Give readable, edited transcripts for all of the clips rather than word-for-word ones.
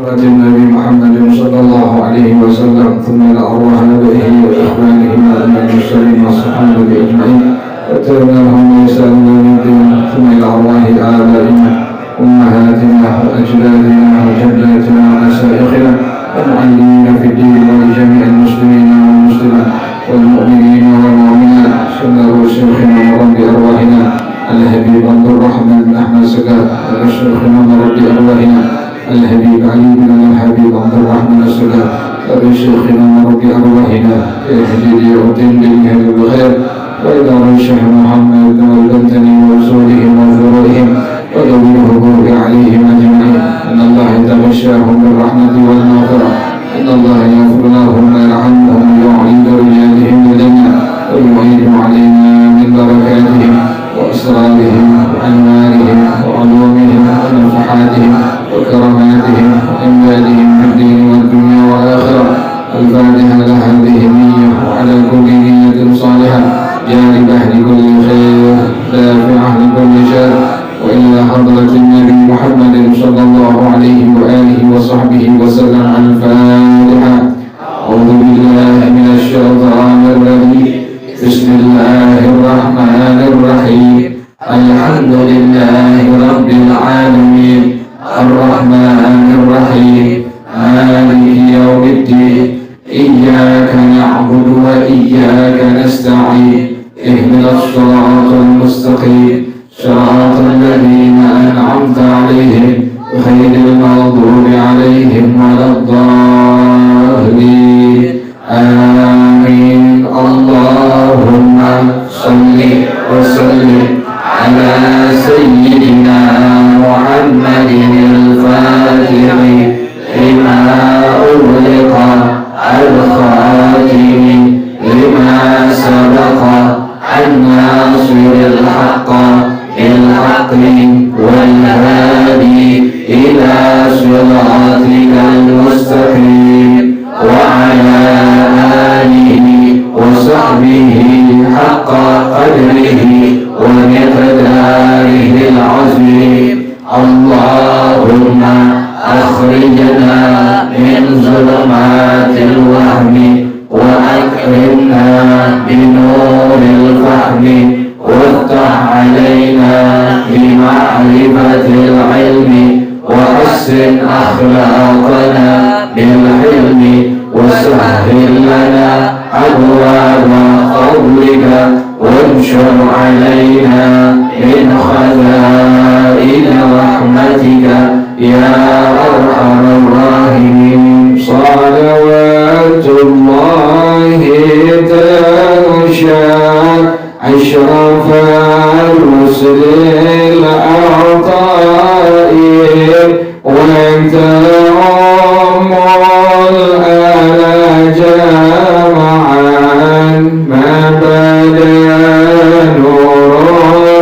النبي محمد صلى الله عليه وسلم، ثم إلى أرواح آبائه وإخوانه وأئمة المرسلين والصحابة أجمعين وتابعهم بإحسان إلى يوم الدين، ثم إلى أرواح آبائنا أمهاتنا وأجدادنا وجداتنا ومشايخنا والمعلمين في الدين ولجميع المسلمين والمسلمات والمؤمنين والمؤمنات، سنة شيخنا ورب أرواحنا الحبيب عبد الرحمن بن أحمد سكات، وشيخنا ورب أرواحنا الحبيب علي بن الحبيب عبد الرحمن السكات، وشيخنا ورب أرواحنا الحبيب يؤتين بالهدى الخير، وإلى الشيخ محمد والبنتني ورسولهم وفروعهم وذوي الحقوق عليهم أجمعين. إن الله يتغشاهم بالرحمة والمغفرة، إن الله يغفر لهم ويرحمهم ويعيد رجالهم لدينا ويعيد علينا من بركاتهم وأسرارهم وأنوارهم وعلومهم ونفحاتهم وكراماتهم وإمدادهم في الدين والدنيا والآخرة. الفاتحة لهذه النية وعلى كل نية صالحة جانبة لكل خير دافعة لكل شر، وإلى حضرة النبي محمد صلى الله عليه وآله وصحبه وسلم. الفاتحة. أعوذ بالله من الشيطان الرجيم. بسم الله الرحمن الرحيم. الحمد لله رب العالمين الرحمن الرحيم مالك يوم الدين. إياك نعبد وإياك نستعين. اهدنا الصراط المستقيم صراط الذين أنعمت عليهم غير المغضوب عليهم ولا الضالين. آمين. اللهم صل وسلم على سيدنا محمد الفاتح لما أغلق الخاتم لما سبق الناصر الحق بالحق والهادي إلى صراطك المستقيم وعلى آله وصحبه حق قدره ومقداره العظيم. اللهم أخرجنا من ظلمات الوهم وأكرمنا بنور الفهم، وافتح علينا بمعرفة العلم، وحسن أخلاقنا بالحلم، وسهل لنا أبواب فضلك، وانشر علينا من خزائن رحمتك يا أرحم الراحمين. صلوات الله تغشى أشرف الرسل الأعطاء، وتعم الآل جامعا ما بدا نور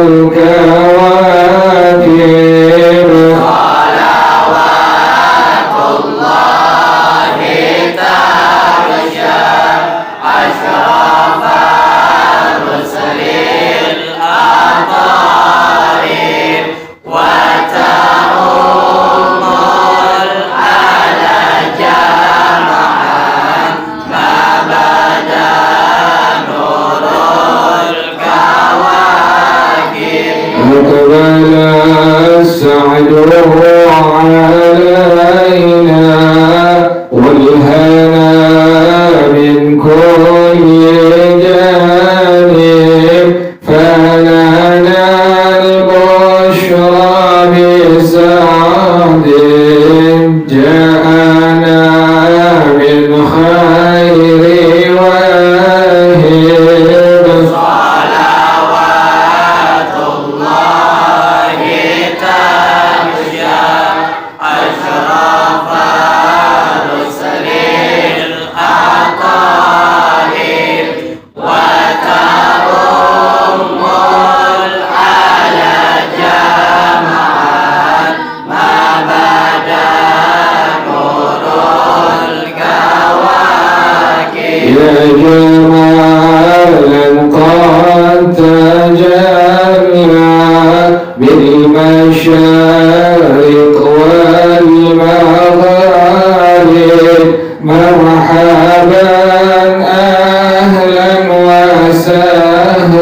الكواكب. صلوات الله تغشى أشرف الرسل الأعطاء، وتعم الآل جامعا ما بدا نور الكواكب. أقبل السعد علينا والهنا من كل جانب، فلنا البشرى بسعد جاءنا من خير واهب. صلوات الله تغشى أشرف الرسل الأعطاء، وتعم الآل جامعا ما بدا نور الكواكب. يا جمالا قد تجلى بالمشارق والمغارب، مرحبا أهلا وسهلا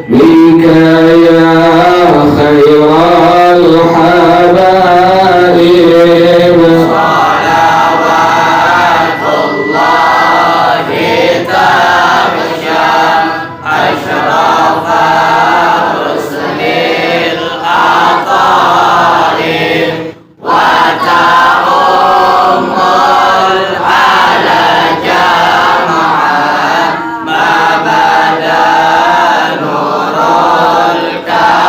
بك يا خير الحبائب صلوات الله تغشى أشرف رسل الأطالب وتعم على جمعا ما بدا نور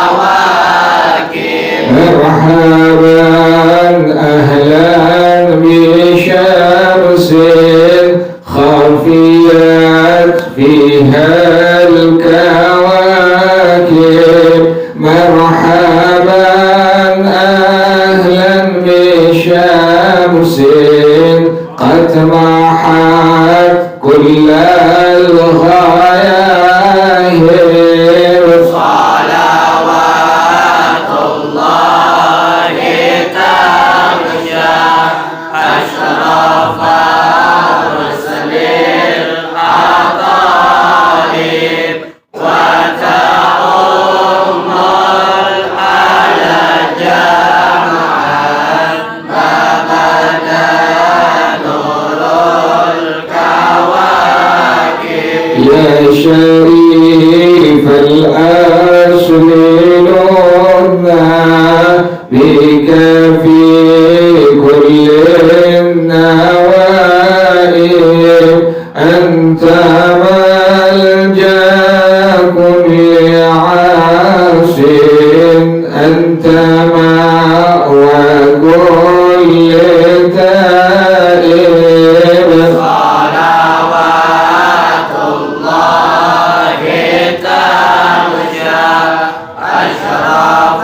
الكواكب مرحبا أهلا بشمس خفيت فيها الكواكب مرحبا أهلا بشمس قد محت كل الغياهب صلوات الله تغشى أشرف رسل الأطالب وتعم على جمعا ما بدا نور الكواكب يا شريف الأصل لنا بك في كل النوائب أنت ملجأ كل عاص أنت مأوى كل تائب صلوات الله تغشى أشرف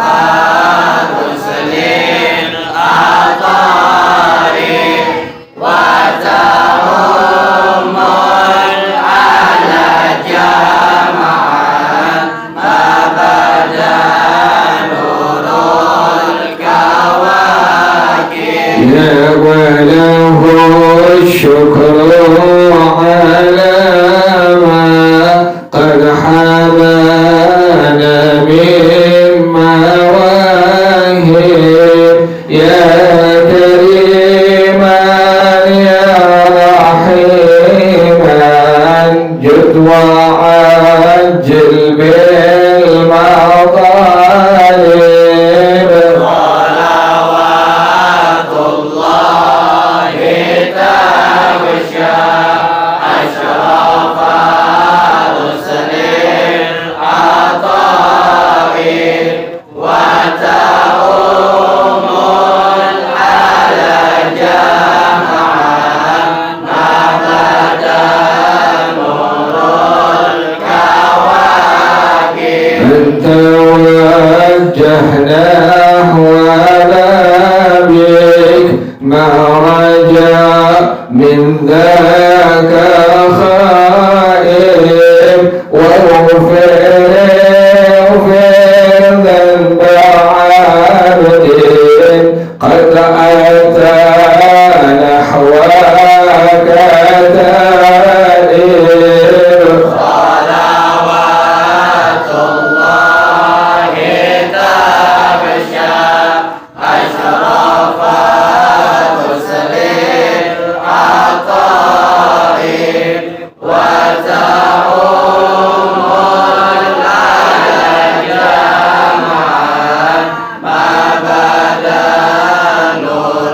رسل الأطالب وتعم على جمعا ما بدا نور الكواكب يا وله الشكر على ما قد حبانا من مواهب يا كريما يا رحيما جد وعجل بالمطالب صلوات الله تغشى أشرف رسل الأطالب وتعم على جمعا ما بدا نور الكواكب أنت وجهنا نحو بابك ما رجا من ذاك خائب واغفر ذنب عبد قد أتى نحوك تائب صلوات الله تغشى أشرف رسل الأطالب وتعم على جمعا ما بدا نور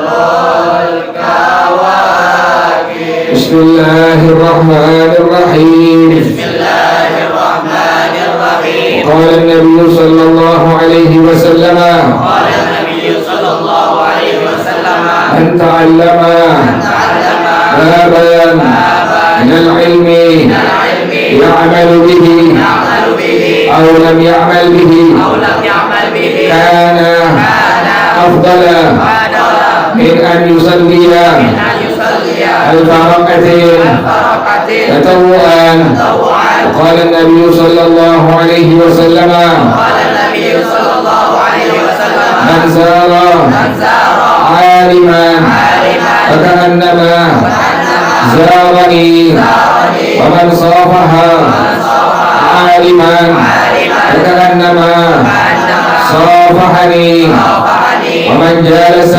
الكواكب بسم الله الرحمن الرحيم بسم الله الرحمن الرحيم قال النبي صلى الله عليه وسلم قال النبي صلى الله عليه وسلم من تعلم بابا من العلم يعمل به أو لم يعمل به كان أفضل من أن يصلي ألف ركعة تطوعا وقال النبي صلى الله عليه وسلم من زار عالما زارني ومن صافها عالما فكأنما صافحني ومن جالس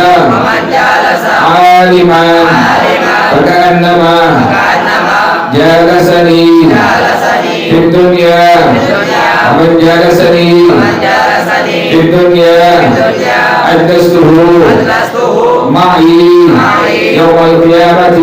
عالما فكأنما جالسني في الدنيا ومن جالسني في الدنيا أجلسته معي يوم القيامة.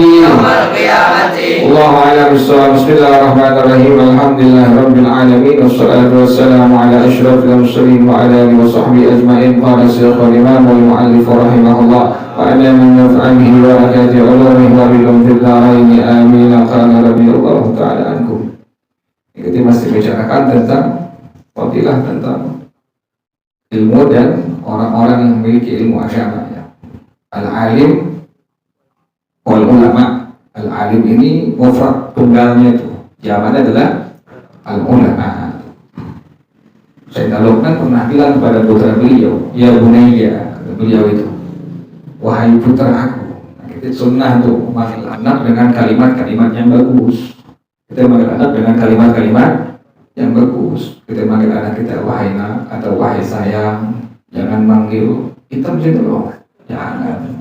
الله أعلم بالصواب. بسم الله الرحمن الرحيم. الحمد لله رب العالمين والصلاة والسلام على أشرف المرسلين وعلى آله وصحبه أجمعين. قال الشيخ الإمام والمؤلف رحمه الله وأنا من نفعه وبركات علومه وبلغم في الدارين آمين. قال رضي الله تعالى عنكم. Kita masih bicarakan tentang fadilah, tentang ilmu dan orang-orang yang memiliki ilmu agama, ya. Al-alim wal ulama. Al-alim ini mufrad, tunggalnya itu jawabannya adalah al-ulama. Sayyidina Luqman pernah bilang kepada putra beliau, ya bunayya, kata beliau itu, wahai putra aku. Nah, kita sunnah tuh memanggil anak dengan kalimat-kalimat yang bagus. Kita manggil anak dengan kalimat-kalimat yang bagus. Kita manggil anak kita wahai nak atau wahai sayang. Jangan manggil hitam gitu loh, jangan.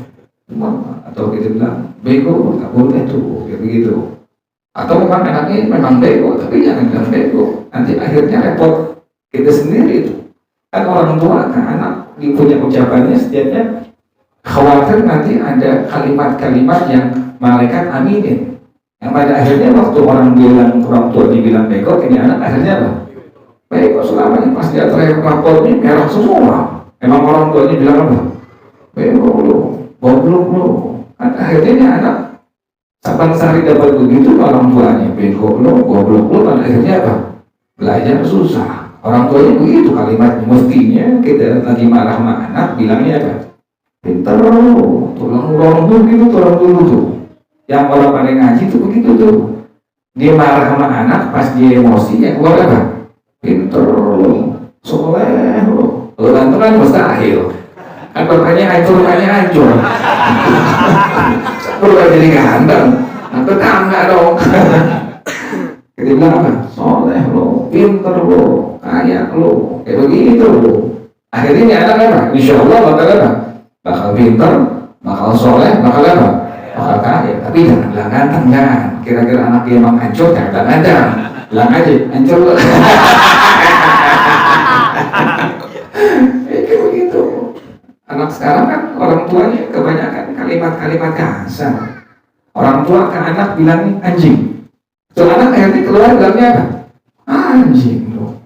Atau kita bilang bego, tak boleh tuh, kayak begitu. Atau memang anaknya memang bego, tapi jangan bilang bego. Nanti akhirnya repot kita sendiri itu. Kan orang tua kan anak punya ucapannya setiapnya khawatir nanti ada kalimat-kalimat yang malaikat aminin. Yang pada akhirnya waktu orang tua dibilang bego, ini anak akhirnya apa? Bego selamanya. Pas dia teriak rapornya merah semua. Memang orang tuanya bilang apa? Bego lu, goblok lu. Kan akhirnya anak Sabang Sari dapat begitu, orang tuanya bego lu, goblok lu. Kan akhirnya apa? Belajar susah. Orang tuanya begitu kalimatnya. Mestinya kita lagi marah sama anak bilangnya apa? Pintar lu, tolong dulu gitu, tolong dulu tuh. Yang orang pada ngaji itu begitu tuh. Dia marah sama anak, pas dia emosi, ya keluar apa? Pinter lo, soleh lo. Lo kan mustahil. Kan bapaknya hancur, rumahnya hancur. Perlu jadi ganteng. Nah tetangga dong. Kita bilang apa? Soleh lo, pinter lo, kaya lo. Kayak begitu lo. Akhirnya ini anak apa? Insya Allah bakal apa? Bakal pinter, bakal soleh, bakal apa? Bakal kaya. Tapi jangan bilang ganteng, jangan. Kira-kira anak dia emang hancur, jangan bilang ganteng. Bilang aja, hancur lo. Kayak begitu. Anak sekarang kan orang tuanya kebanyakan kalimat-kalimat kasar. Orang tua ke anak bilangnya anjing. So anak akhirnya keluar bilangnya apa? Anjing lo.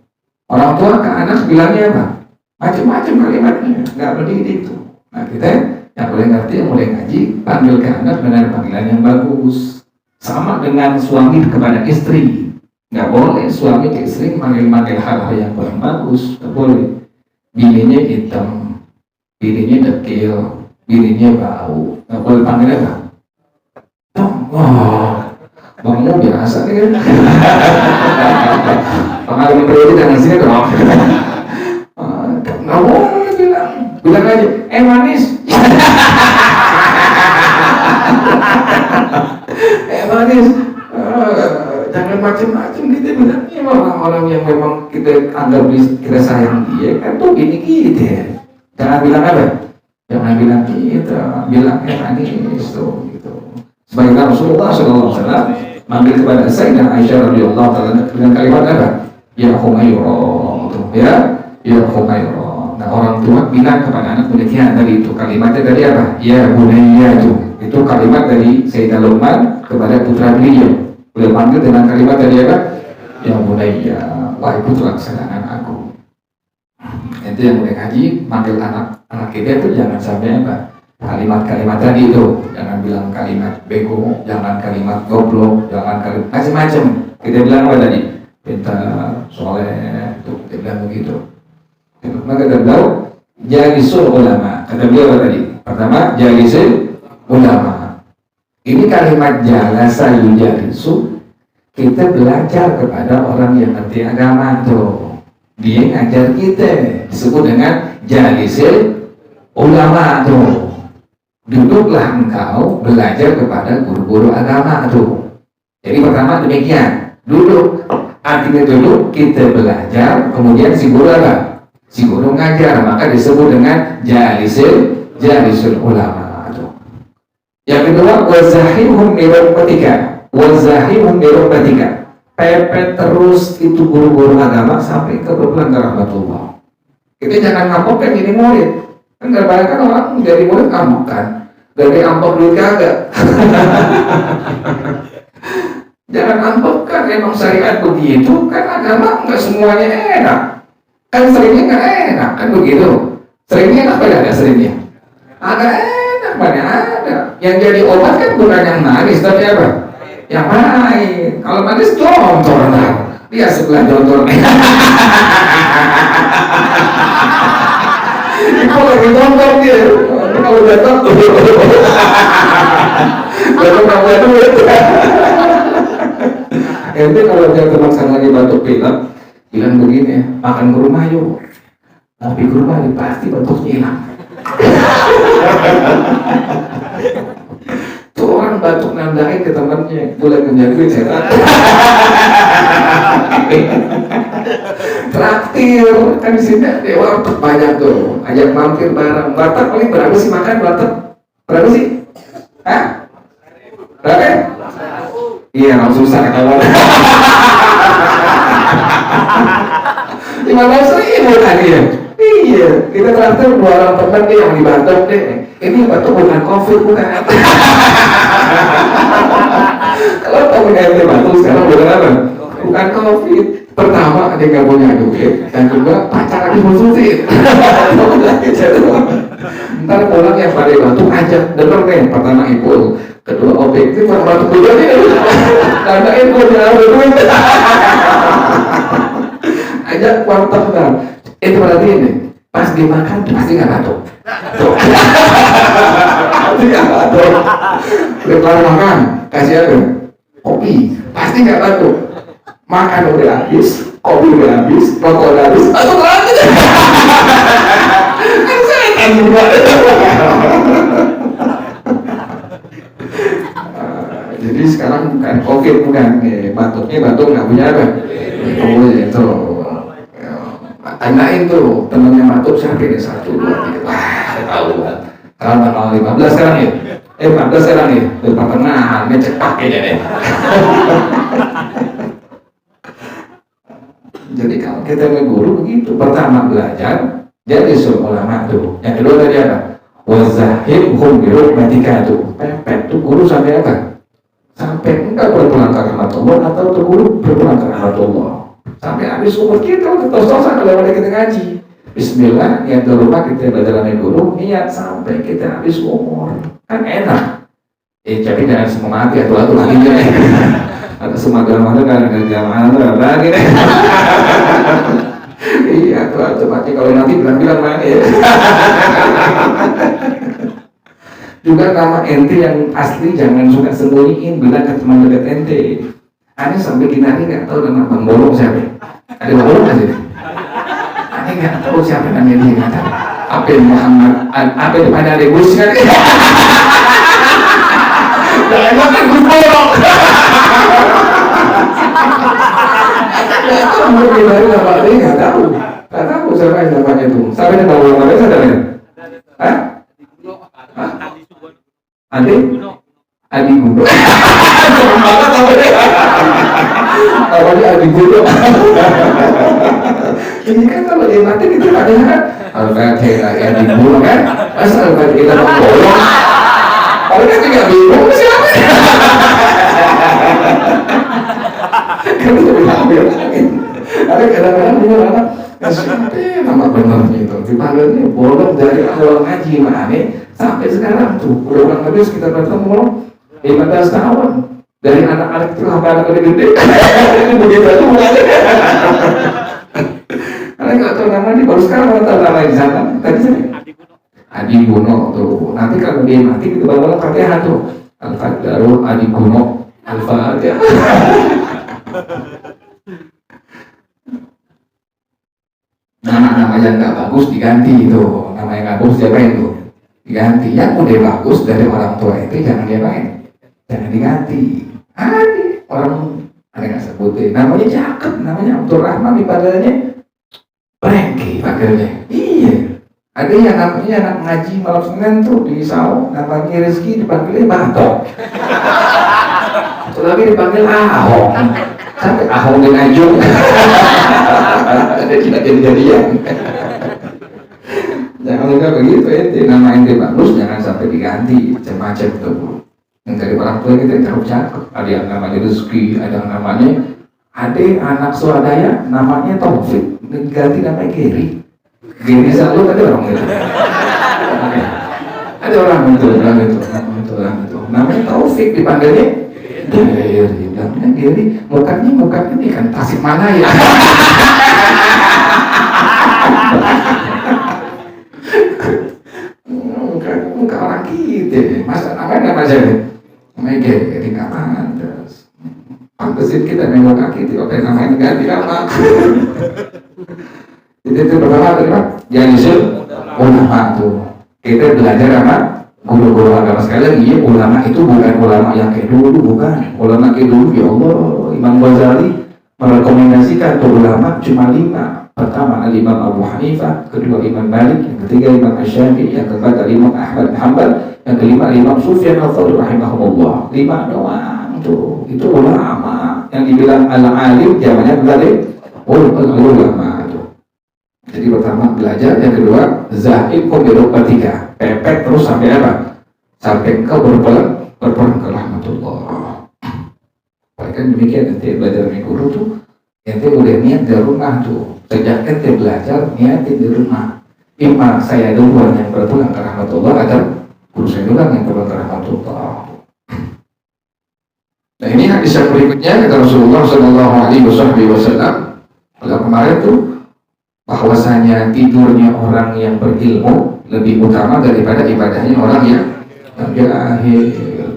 Orang tua ke anak bilangnya apa? Macam-macam kalimatnya, nggak mendidik tuh. Nah kita yang boleh ngerti, yang boleh ngaji, panggil ke anak dengan panggilan yang bagus. Sama dengan suami kepada istri. Nggak boleh suami ke istri manggil-manggil hal-hal yang kurang bagus. Nggak boleh. Bininya hitam, bininya dekil, bininya bau. Nggak boleh panggil apa? Oh, bangmu biasa nih kan? Pengalaman pribadi dan isinya dong. Nggak boleh bilang aja, manis. Manis. Jangan macam-macam kita bilang. Ini orang-orang yang memang kita anggap kita sayang dia kan tuh gini kita. Jangan bilang apa? Jangan bilang kita, bilang manis tuh gitu. Sebagaimana Rasulullah SAW manggil kepada Sayyidah Aisyah radhiyallahu taala dengan kalimat apa? Ya Humairah, ya Humairah. Nah orang tua bilang kepada anak demikian tadi itu kalimatnya dari apa? Ya Bunayya itu kalimat dari Sayyidina Luqman kepada putra beliau. Beliau panggil dengan kalimat dari apa? Ya Bunayya, wahai putra kesayangan aku. Itu yang boleh ngaji, manggil anak kita itu jangan sampai apa? Kalimat-kalimat tadi itu, jangan bilang kalimat bego, jangan kalimat goblok, jangan kalimat macam-macam. Kita bilang apa tadi? Pintar, soleh, itu kita bilang begitu. Maka kita tahu jalisul ulama. Kata beliau apa tadi? Pertama, jalisul ulama. Ini kalimat jalasa yujalisu. Kita belajar kepada orang yang ngerti agama tuh. Dia ngajar kita, disebut dengan jalisul ulama tuh. duduklah engkau belajar kepada guru-guru agama tuh. Jadi pertama demikian, duduk. Artinya duduk kita belajar, kemudian si guru apa? Si guru ngajar, maka disebut dengan jalisul ulama tuh. Yang kedua, wazahimhum bi rahmatika. Pepet terus itu guru-guru agama sampai ke bulan rahmatullah. Kita jangan ngambek kan jadi murid. Kan gak banyak kan orang jadi murid ngambek kan. Dari ampok duit kagak. Jangan ngambek kan, emang syariat begitu. Kan agama nggak semuanya enak. Kan seringnya nggak enak, kan begitu. Seringnya enak pada ada seringnya. Agak enak mana ada. Yang jadi obat kan bukan yang manis, tapi apa? Yang manis. Kalau manis jontor lah. Dia sebelah jontor. Kalau lagi jontor dia. Kalau jatuh jatuh kamu itu. Ente kalau dia teman saya lagi batuk pilek, bilang begini, makan ke rumah yuk. Tapi ke rumah pasti batuknya hilang. Tuh orang batuk nandain ke temannya, mulai menjadi setan. Traktir kan di sini dewa banyak tuh, ajak mampir bareng. Batak paling berapa sih makan batak? Berapa sih? Hah? Berapa? Iya, orang susah kawan. 15.000 tadi ya. Iya, kita traktir 2 orang teman deh yang di Batok deh. Ini Batok bukan COVID bukan. Kalau kamu ngerti Batok sekarang bukan apa? Bukan COVID. Pertama dia nggak punya duit, dan kedua pacar lagi musuhin. Ntar pulang yang pada Batok ajak denger nih, pertama Ipul, kedua objektif orang Batok juga nih. Karena Ipul jangan berduit. Ajak warteg kan. Itu berarti ini pas dimakan pasti nggak batuk. Pasti nggak batuk. Lepas makan kasih apa? Kopi pasti nggak batuk. Makan udah habis, kopi udah habis, rokok udah habis, batuk lagi. Kan setan juga. Jadi sekarang bukan COVID bukan, batuknya batuk nggak punya apa? Oh itu. Tanyain tuh temennya batuk siapa ini 1, 2, 3. Wah, saya tahu kan. Sekarang tanggal 15 sekarang ya. 14 sekarang ya. Lupa pertengahan, ngecek pakainya deh. Jadi kalau kita ngeguru begitu, pertama belajar, jadi suruh ulama tuh. Yang kedua tadi apa? Wazahimhum bi rahmatika tuh. Pepet tuh guru sampai apa? Sampai enggak berpulang ke rahmatullah atau tuh guru berpulang ke rahmatullah. Sampai habis umur kita terus-terusan kalau kita ngaji. Bismillah, niat rumah kita belajar dengan guru, niat sampai kita habis umur. Kan enak. Tapi jangan semua mati atau lagi deh. Atau semua dalam kan jamaah lagi deh. Iya, tuh mati kalau nanti bilang-bilang mana ya. Juga nama ente yang asli jangan suka sembunyiin, bilang ke teman dekat ente. Aneh sampai gini nggak tahu nama Bang Bolong siapa. Ada Bang Bolong nggak sih? Aneh nggak tahu siapa namanya dia nggak tahu. Apa yang Muhammad? Apa yang pada ada Gus kan? Jangan makan Gus Bolong. Kamu dari nama dia nggak tahu siapa yang namanya itu. Siapa yang Bang Bolong namanya saudara? Hah? Adi Gundo. Awalnya Adi Gundo. Ini kan kalau dia mati itu ada kan Al-Fatihah Adi Gundo kan. Masa Al-Fatihah Bang Bolong. Kalau kan tidak bingung siapa. Kan itu diambil lagi. Ada kadang-kadang dia anak siapa nama benernya itu. Dipanggilnya Bolong dari awal ngaji mana sampai sekarang tuh udah habis kita bertemu 15 tahun dari anak-anak kecil sampai anak gede. Ini begitu aja mulanya. Karena nggak tahu namanya baru sekarang nggak tahu nama di sana. Tadi sih Adi Guno tuh. Nanti kalau dia mati kita bawa Fatihah tuh. Al-Fatihah Adi Guno Al-Fatihah. Nama-nama yang nggak bagus diganti itu. Nama yang nggak bagus diapain tuh? diganti. Yang udah bagus dari orang tua itu jangan diapain, jangan diganti. Orang ada nggak sebutin, namanya cakep, namanya Abdul Rahman, dipanggilnya Brengki panggilnya. Iya. Ada yang namanya anak ngaji malam Senin tuh di Sau, namanya Rizky, dipanggilnya Batok. Satu lagi dipanggil Ahong, sampai Ahong dan Ajung. Ada tidak jadi-jadian. Jangan lupa begitu ya, nama ente bagus jangan sampai diganti macam-macam tuh. Yang dari orang tua kita terlalu cakep. Ada yang namanya Rizky, ada yang namanya anak swadaya namanya Taufik, diganti namanya Geri. Geri selalu ada orang itu. Ada orang itu, namanya Taufik, dipanggilnya Geri, namanya Geri. Mukanya ini kan Tasik mana ya? Muka orang kita, masa namanya apa aja? Namanya Geri, nggak pantas. Pantesin kita nengok kaki, tidak pakai namanya ganti nama. Jadi itu pertama tadi Pak, jalisul ulama tuh. Kita belajar sama guru-guru agama sekalian. Iya, ulama itu bukan ulama yang kayak dulu, bukan. Ulama kayak dulu, ya Allah, Imam Ghazali merekomendasikan tuh ulama cuma 5. Pertama Imam Abu Hanifah, kedua Imam Malik, yang ketiga Imam Asy-Syafi'i, yang keempat Imam Ahmad bin Hanbal, yang kelima Imam Sufyan al-Tsauri rahimahullah. 5 doang tuh. Itu ulama yang dibilang al-alim zamannya tadi ulama tuh. Jadi pertama belajar, yang kedua zahid birokbatika, pepet terus sampai apa? Sampai engkau berpulang ke rahmatullah. Bahkan demikian nanti belajar dengan guru tuh, ente udah niat di rumah tuh. Sejak ente belajar niatin di rumah. Imam saya duluan yang berpulang ke rahmatullah atau guru saya duluan yang berpulang ke rahmatullah. Nah ini hadis yang berikutnya kata Rasulullah Shallallahu Alaihi Wasallam. Kalau kemarin tuh bahwasanya tidurnya orang yang berilmu lebih utama daripada ibadahnya orang yang jahil.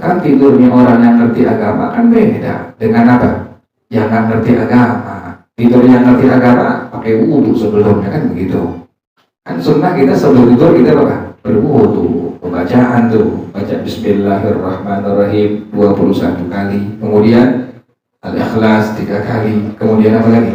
Kan tidurnya orang yang ngerti agama kan beda dengan apa? Yang nggak ngerti agama. Tidur yang ngerti agama pakai wudhu sebelumnya kan begitu. Kan sunnah kita sebelum tidur kita apa? Berwudhu. Pembacaan tuh, baca Bismillahirrahmanirrahim 21 kali. Kemudian Al-Ikhlas 3 kali. Kemudian apa lagi?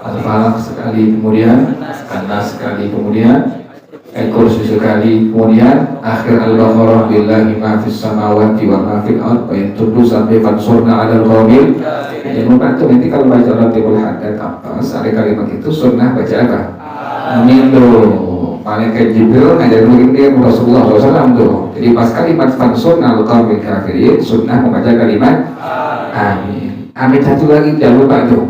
Al-Falaq sekali. Kemudian An-Nas sekali. Kemudian Al-Kursi sekali. Kemudian akhir Al-Baqarah billahi ma fis samawati wa ma fil ardh wa yantubu sampai fansurna 'alal qawmil. Jangan lupa tuh nanti kalau baca Ratibul Haddad atas ada kalimat itu sunnah baca apa? Amin tuh. Malaikat Jibril ngajarin begini Rasulullah SAW tuh. Jadi pas kalimat fansurna 'alal qawmil kafirin sunnah membaca kalimat amin. Amin satu lagi jangan lupa tuh.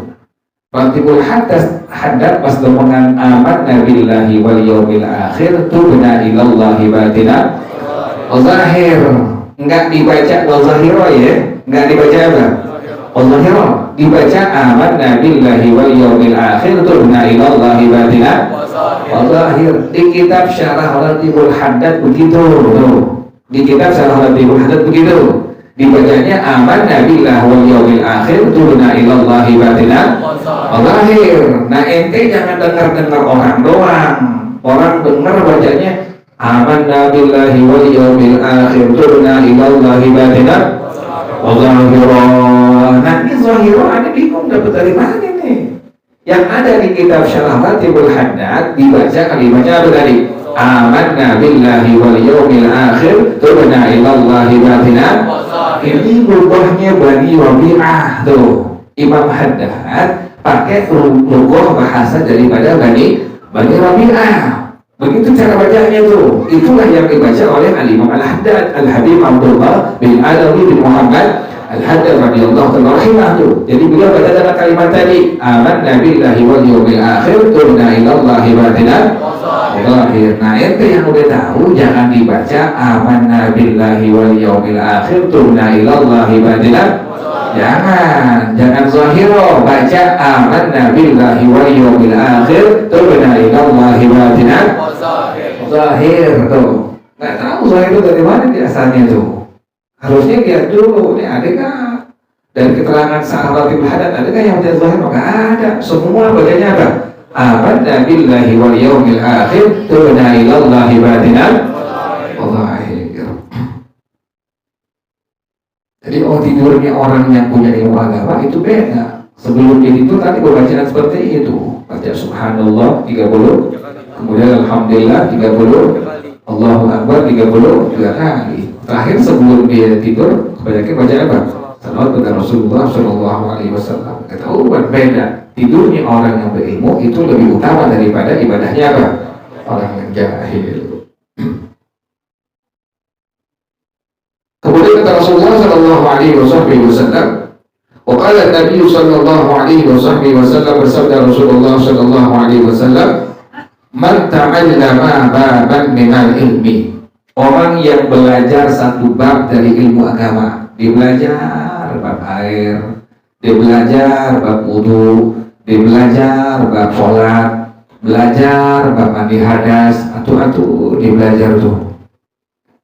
Ratibul Haddad pas dengan amanna billahi wal yaumil akhir tubna ilallahi batina wa zahir. Enggak dibaca wa zahira ya. Enggak dibaca apa? Wa zahira. Dibaca amanna billahi wal yaumil akhir tubna ilallahi batina wa zahir. Di kitab Syarah Ratibul Haddad begitu. Di kitab Syarah Ratibul Haddad begitu. Dibacanya amanna billahi wal yaumil akhir tubna ilallahi batina zahir. Nah ente jangan dengar orang doang. Orang dengar bacanya amanna billahi wal yaumil akhir tubna ilallahi batina zahira. Nah ini zahira ini bingung dapat dari mana nih? Yang ada di kitab Syarah Ratibul Haddad dibaca kalimatnya apa tadi? Amanna billahi wal yaumil akhir tubna ilallahi batina. Ini rubahnya Bani Rabi'ah tuh. Imam Haddad pakai rubah bahasa daripada Bani Rabi'ah. Begitu cara bacanya tuh. Itulah yang dibaca oleh Al-Imam Al-Haddad Al-Habib Abdullah bin Alawi bin Muhammad Al-Haddad radhiyallahu ta'ala rahimah tuh. Jadi beliau baca dalam kalimat tadi amanna billahi wal yaumil akhir tubna ilallahi batina zahir. Nah ente yang udah tahu jangan dibaca amanna billahi wal yaumil akhir tubna ilallahi batina. Jangan zahiro, baca amanna billahi wal yaumil akhir tubna ilallahi batina zahir tuh. Nggak tahu zahir itu dari mana di asalnya tuh. Harusnya lihat dulu, ini ada nggak dari keterangan sahabat Ratibul Haddad ada nggak yang baca zahir? Nggak ada. Semua bacanya apa? Amanna billahi wal yaumil akhir tubna ilallahi batina zahir. Jadi tidurnya orang yang punya ilmu agama itu beda. Sebelum dia tidur tadi bacaan seperti itu. Baca subhanallah 30, kemudian alhamdulillah 30, Allahu Akbar 33 kali. Terakhir sebelum dia tidur kebanyakan baca apa? Salawat kepada Rasulullah Shallallahu Alaihi Wasallam. Ketahuan beda. Tidurnya orang yang berilmu itu lebih utama daripada ibadahnya apa? Orang yang jahil. Kemudian kata Rasulullah Shallallahu Alaihi Wasallam, waqala Nabi Shallallahu Alaihi Wasallam, bersabda Rasulullah Shallallahu Alaihi Wasallam, man ta'allama baban minal ilmi, orang yang belajar satu bab dari ilmu agama, dia belajar bab air, dia belajar bab wudu, dia belajar bab sholat, belajar bab mandi hadas, atau dia belajar tuh.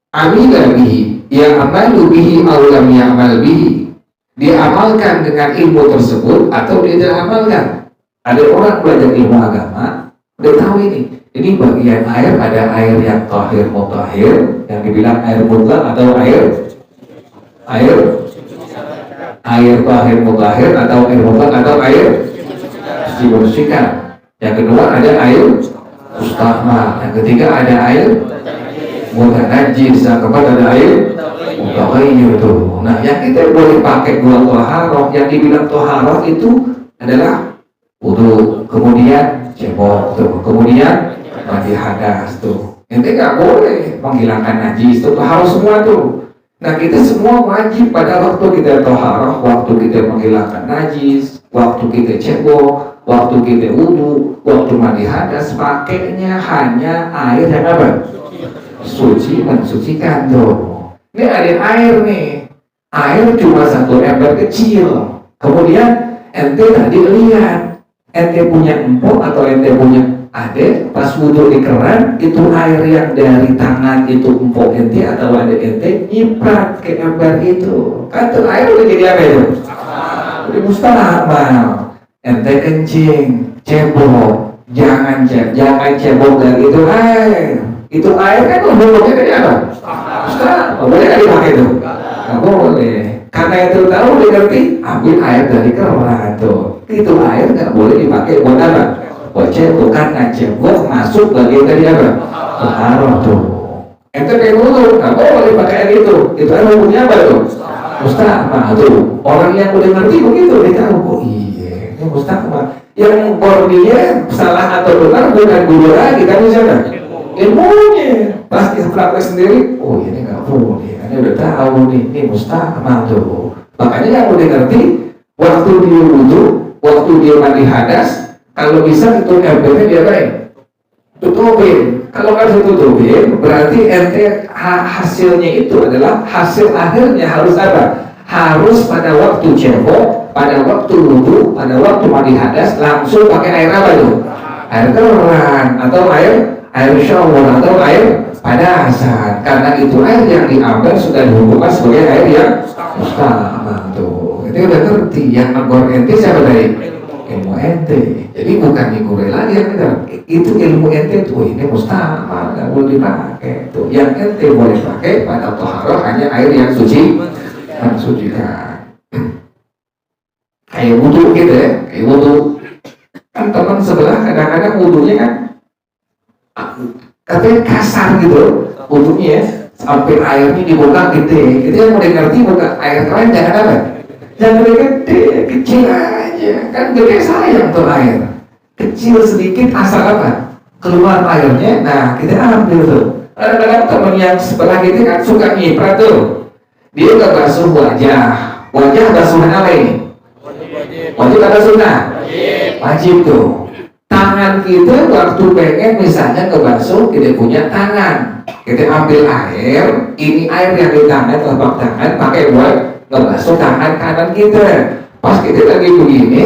Amila bihi, yang amalu bihi aw lam ya'mal bihi, dia amalkan dengan ilmu tersebut atau dia tidak amalkan. Ada orang belajar ilmu agama, udah tahu ini bagian air, ada air yang tahir mutahhir, yang dibilang air mutlak atau air tahir mutahhir, atau air mutlak atau air dibersihkan. Yang kedua ada air mustahmal, yang ketiga ada air mutanajjis, yang keempat ada air mutaghayyir tuh. Nah, yang kita boleh pakai dua thaharah, yang dibilang thaharah itu adalah wudu, kemudian cebok tuh, kemudian mandi hadas tuh. Ente nggak boleh menghilangkan najis tuh, harus semua tuh. Nah, kita semua wajib pada waktu kita thaharah, waktu kita menghilangkan najis, waktu kita cebok, waktu kita wudu, waktu mandi hadas, pakainya hanya air yang apa? Suci, mensucikan tuh. Ini ada air nih, air cuma satu ember kecil. Kemudian ente tadi lihat, ente punya empuk atau ente punya adek, pas wudhu di keran, itu air yang dari tangan itu empuk ente atau adek ente nyiprat ke ember itu, kan tuh air udah jadi apa itu? Udah mustahil. Ente kencing, cebok, jangan cebok dari itu air. Itu air kan hubungannya dari apa? Ustaz, boleh nggak dipakai itu? Nggak boleh. Karena itu tahu digerti, ambil air dari keran tuh. Itu air nggak boleh dipakai buat apa? Buat cebok, karena cebok masuk bagian dari apa? Taharah tuh. Ente kayak dulu, nggak boleh pakai air itu. Itu air hukumnya apa tuh? Mustahil tuh. Orang yang udah ngerti begitu dia tahu. Oh iya, ini mustahil. Yang bordinya salah atau benar bukan guru lagi, kan misalnya ilmunya pasti praktek sendiri. Oh ini nggak boleh, ini udah tahu nih, ini mustahil tuh. Makanya yang udah ngerti, waktu dia wudu, waktu dia mandi hadas, kalau bisa itu embernya dia baik tutupin. Kalau nggak ditutupin, berarti ente hasilnya itu adalah hasil akhirnya harus apa? Harus pada waktu cebok, pada waktu wudu, pada waktu mandi hadas langsung pakai air apa tuh? Air keran atau air shower atau air padasan. Karena itu air yang diambil sudah dihukumkan sebagai air yang mustahil tuh. Itu udah ngerti. Yang negor ente siapa tadi? Ilmu ente. Jadi bukan digure lagi yang itu ilmu ente tuh. Ini mustahil, nggak boleh dipakai tuh. Yang ente boleh pakai pada thaharah hanya air yang suci, mensucikan. Kayak wudu gitu ya, kayak wudu. Kan teman sebelah kadang-kadang wudunya kan katanya kasar gitu wudunya ya, sampai airnya dibuka gede. Itu yang udah ngerti buka air keran jangan apa? Jangan gede, kecil aja. Kan gede sayang tuh air. Kecil sedikit asal apa? Keluar airnya, nah kita ambil tuh. Kadang-kadang teman yang sebelah gitu kan suka nyiprat tuh. Dia nggak basuh wajah basuhan apa ini? Wajib atau sunnah? Wajib tuh. Tangan kita waktu pengen misalnya ngebasuh, kita punya tangan, kita ambil air, ini air yang di tangan, telapak tangan, pakai buat ngebasuh tangan kanan kita. Pas kita lagi begini,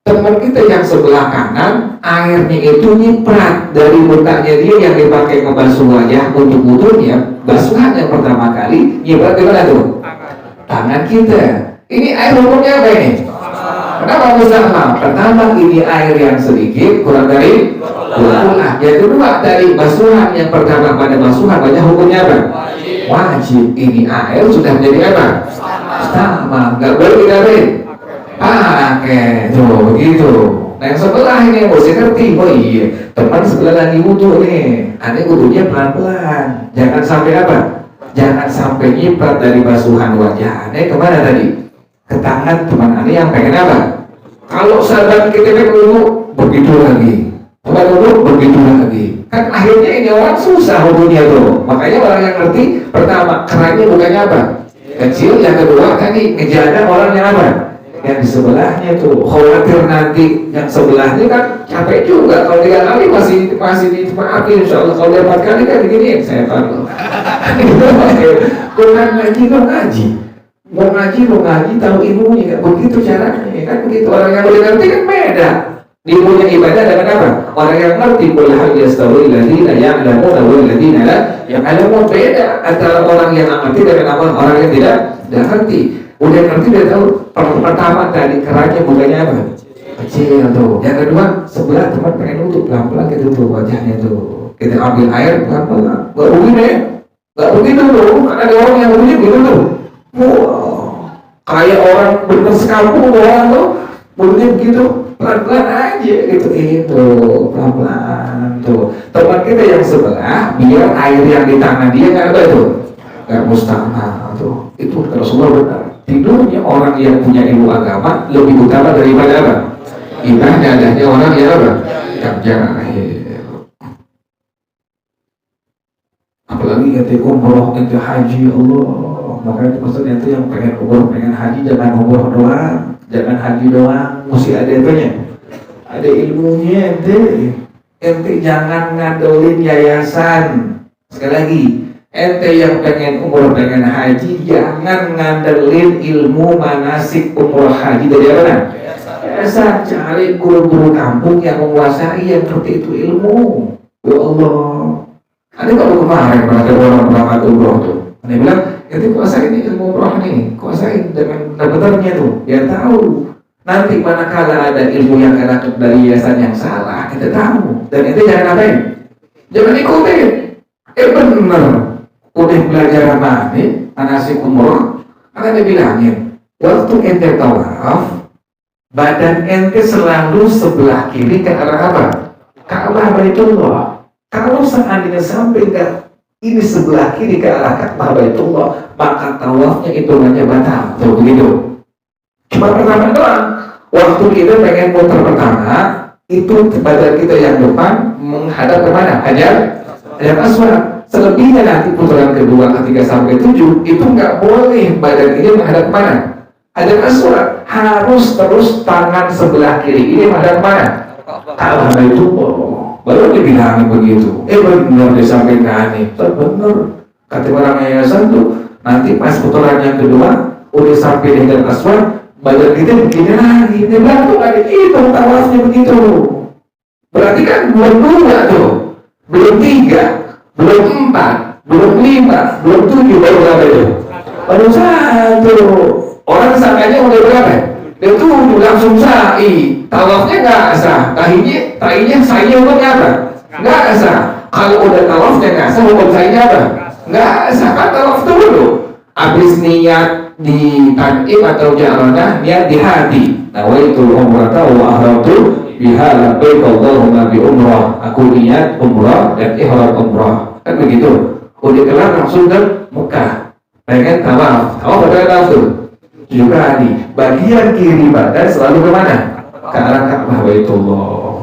teman kita yang sebelah kanan, airnya itu nyiprat dari mukanya dia yang dipakai ngebasuh wajah untuk wudunya, basuhan yang pertama kali, nyiprat di mana tuh? Tangan kita. Ini air hukumnya apa ini? Kenapa mustahab? Pertama, ini air yang sedikit kurang dari 20. Yang kedua, dari basuhan yang pertama pada basuhan banyak hukumnya apa? Wajib. Ini air sudah menjadi apa? Sama, nggak boleh digarin. Pakai tuh begitu. Nah yang sebelah ini mesti ngerti. Oh iya, teman sebelah lagi wudhu nih. Ada wudhunya pelan-pelan. Jangan sampai apa? Jangan sampai nyiprat dari basuhan wajah. Aneh kemana tadi? Ke tangan teman aneh yang pengen apa? Kalau sahabat kita pengen wudhu, begitu lagi. Teman wudhu, begitu lagi. Kan akhirnya ini orang susah wudhunya tuh. Makanya orang yang ngerti, pertama kerannya bukannya apa? Kecil. Yang kedua tadi ngejaga orang yang apa? Yang di sebelahnya tuh. Khawatir nanti yang sebelahnya kan capek juga. Kalau 3 kali masih dimaafin, insya Allah. Kalau dia 4 kali kan begini, saya tahu. Bukan ngaji, lo ngaji. Mau ngaji, tahu ilmunya. Begitu caranya. Kan begitu. Orang yang udah ngerti kan beda. Ilmunya ibadah dengan apa? Orang yang ngerti qul hal yastawil ladzina ya'lamuna wal ladzina la ya'lamun. Beda antara orang yang ngerti dengan orang yang tidak ngerti. Udah ngerti, udah tahu. Pertama tadi kerannya bukannya apa? Kecil tuh. Yang kedua, sebelah teman pengen nutup pelan-pelan gitu tuh wajahnya tuh. Kita ambil air pelan-pelan. Gak begini, gak begitu tuh. Karena ada orang yang begini gitu tuh. Wow, kayak orang bener sekampung orang tuh. Begini begitu, pelan-pelan aja gitu. Itu pelan-pelan tuh. Teman kita yang sebelah, biar air yang di tangan dia nggak ada tuh. Gak mustahil tuh. Itu kalau semua benar. Tidurnya orang yang punya ilmu agama lebih utama daripada apa? Ibadahnya orang yang apa? Yang jahil. Apalagi kata umroh, itu haji, Allah. Makanya itu maksudnya itu yang pengen umroh, pengen haji, jangan umroh doang, jangan haji doang, mesti ada itunya, ada ilmunya. Ente jangan ngadolin yayasan. Sekali lagi, ente yang pengen umroh, pengen haji, jangan ngandelin ilmu manasik umroh haji dari mana? Biasa cari guru-guru kampung yang menguasai, yang ngerti itu ilmu. Ya Allah. Ada kalau kemarin ada orang pertama umroh tuh, dia bilang, ente kuasain ilmu umroh nih, kuasain dengan benar-benarnya tuh. Dia tahu. Nanti manakala ada ilmu yang dapat dari yayasan yang salah, kita tahu. Dan ente jangan ngapain? Jangan ikutin. Bener. Udah belajar apa nih, manasik umroh, akan dia bilangin, waktu ente tawaf, badan ente selalu sebelah kiri ke arah apa? Ka'bah Baitullah. Kalau seandainya sampai enggak ini sebelah kiri ke arah Ka'bah Baitullah, maka tawafnya hitungannya batal. Tuh begitu. Cuma pertama doang. Waktu kita pengen muter pertama, itu badan kita yang depan menghadap kemana? Hajar Aswad. Selebihnya nanti putaran kedua, ketiga sampai 7 itu nggak boleh badan ini menghadap mana? Hajar Aswad. Harus terus tangan sebelah kiri ini menghadap mana? Ka'bah itu baru dibilangin begitu. Benar disampaikan nih. Benar. Kata orang yayasan tuh, nanti pas putaran yang kedua udah sampai di Hajar Aswad, badan kita begini lagi. Dia bilang tuh ada itu tawafnya begitu. Berarti kan belum 2 tuh, belum 3. Belum 4, belum 5, belum 7, baru berapa itu? Baru 1. Orang sangkanya udah berapa? Dia tuh langsung sa'i. Tawafnya nggak sah. Tahinya sa'inya hukumnya apa? Nggak sah. Kalau udah tawafnya nggak sah, hukum sa'inya apa? Nggak sah. Kan tawaf dulu. Habis niat di tan'im atau ja'ranah, niat di hati. Nawaitul umrata wa ahramtu biha labbaik Allahumma bi umrah. Aku niat umrah dan ihram umrah. Kan begitu. Udah kelar langsung ke Mekah. Pengen tawaf. Tawaf ada langsung. Juga nih, bagian kiri badan selalu kemana? Ke arah Ka'bah Baitullah.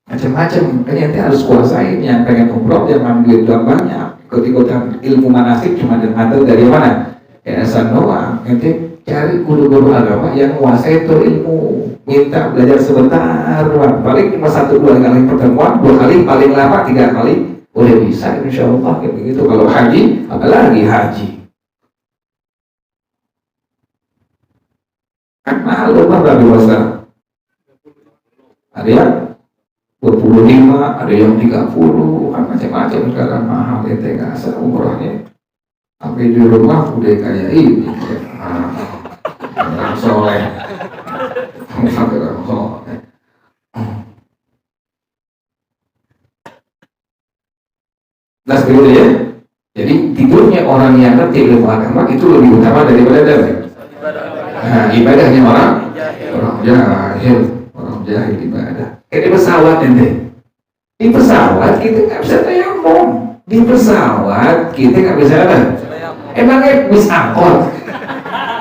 Macam-macam. Kan ente harus kuasain. Yang pengen umrah jangan duit doang banyak. Ikut-ikutan ilmu manasik cuma ngambil dari mana? Yayasan doang. Ente cari guru-guru agama yang menguasai itu ilmu. Minta belajar sebentar, paling cuma 1-2 kali pertemuan, 2 kali, paling lama 3 kali, udah bisa insya Allah kayak begitu. Kalau haji, apalagi haji kan mahal loh Pak biasa. Ada yang 25, ada yang 30, kan macam-macam sekarang mahal. Ente nggak asal umrohnya sampai di rumah udah kayak ini soleh. Jelas begitu ya. Jadi tidurnya orang yang ngerti ilmu agama itu lebih utama daripada nah, ibadahnya orang jahil ibadah. Kayak di pesawat ente. Di pesawat kita nggak bisa tayamum. Di pesawat kita nggak bisa apa? Emangnya bis angkot?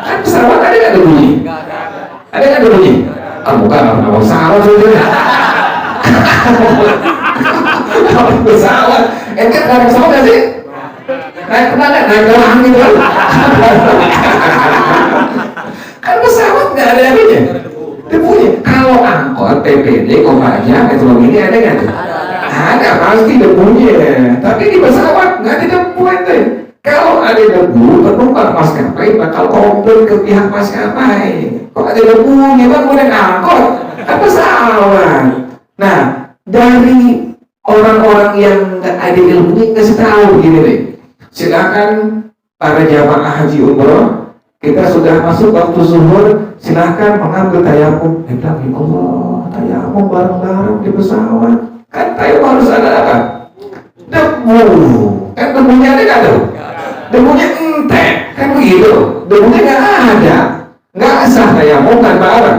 Kan pesawat ada nggak ada bunyi? Ada nggak ada bunyi? Bukan apa pesawat saja. Pesawat, ente naik pesawat nggak sih? Naik kemana? Naik ke langit gitu kan? Kan pesawat nggak ada apinya. Debunya. Kalau angkot, PPD, Kopaja, Metro Mini ada nggak tuh? Ada pasti debunya. Tapi di pesawat nggak ada debu ente. Kalau ada debu, penumpang maskapai bakal komplain ke pihak maskapai. Kok ada debunya bang? Udah angkot, kan pesawat. Nah, dari orang-orang yang nggak ada ilmunya kasih tahu gini deh. Silakan para jamaah haji umroh, kita sudah masuk waktu zuhur, silakan mengambil tayamum. Bilang, ya Allah, tayamum bareng-bareng di pesawat. Kan tayamum harus ada apa? Debu. Kan debunya ada nggak tuh? Debunya entek, kan begitu. Debunya nggak ada, nggak sah tayamum tanpa apa?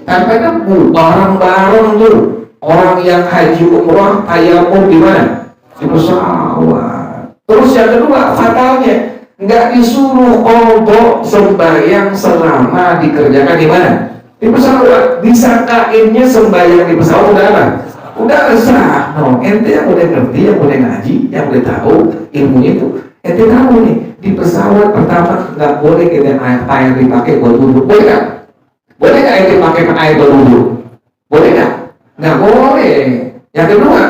Tanpa debu. Bareng-bareng tuh. Orang yang haji umroh tayamum di mana? Di pesawat. Terus yang kedua, fatalnya nggak disuruh qadha sembahyang selama dikerjakan di mana? Di pesawat. Disangkainnya sembahyang di pesawat udah apa? Udah sah. No, ente yang udah ngerti, yang udah ngaji, yang udah tahu ilmunya itu, ente tahu nih di pesawat pertama nggak boleh kita air dipakai buat wudhu. Boleh nggak? Boleh nggak ente pakai air buat wudhu? Boleh nggak? Nggak boleh. Yang kedua,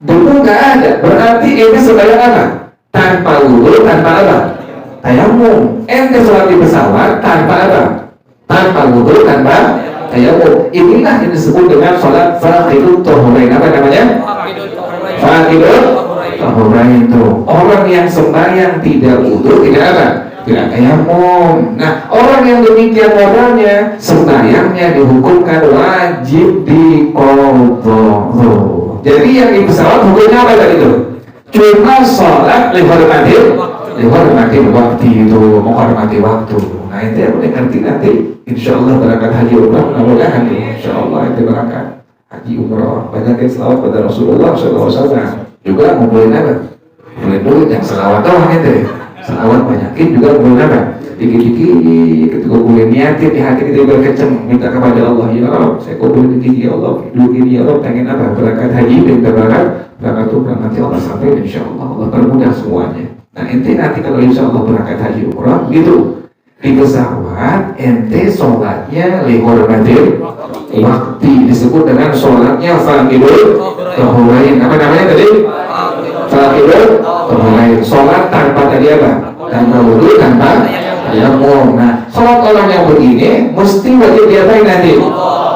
debu nggak ada. Berarti ini sembahyang apa? Tanpa wudhu, tanpa apa? Tayamum. Ente sholat di pesawat tanpa apa? Tanpa wudhu, tanpa tayamum. Inilah yang disebut dengan sholat faqidut tahurain. Apa namanya? Faqidut tahurain itu. Orang yang sembahyang tidak wudhu, tidak apa? Tidak tayamum. Nah, orang yang demikian modalnya, sembahyangnya dihukumkan wajib diqadha. Jadi yang di pesawat hukumnya apa tadi itu? Cuma sholat dihormati waktu itu, menghormati waktu. Nah itu yang boleh ngerti nanti. Insya Allah berangkat haji umrah, mudah-mudahan Insya Allah itu berangkat haji umrah. Banyakin selawat pada Rasulullah SAW. Juga ngumpulin apa? Ngumpulin duit yang selawat doang itu. Selawat banyakin juga ngumpulin apa? Dikit-dikit ketika kumpulin niatin di hati kita berkecem minta kepada Allah, ya Allah saya kumpulin dikit ya Allah, duit ini ya Allah, pengen apa? Berangkat haji dan berangkat umrah. Nanti Allah sampai insya Allah permudah semuanya. Nah ente nanti kalau insya Allah berangkat haji umrah gitu di pesawat, ente sholatnya lihormatil waktu, disebut dengan sholatnya faqidut tahurain. Apa namanya tadi? Faqidut tahurain. Sholat tanpa tadi apa? Tanpa wudhu, tanpa tayamum. Nah sholat orang yang begini mesti wajib diapain nanti?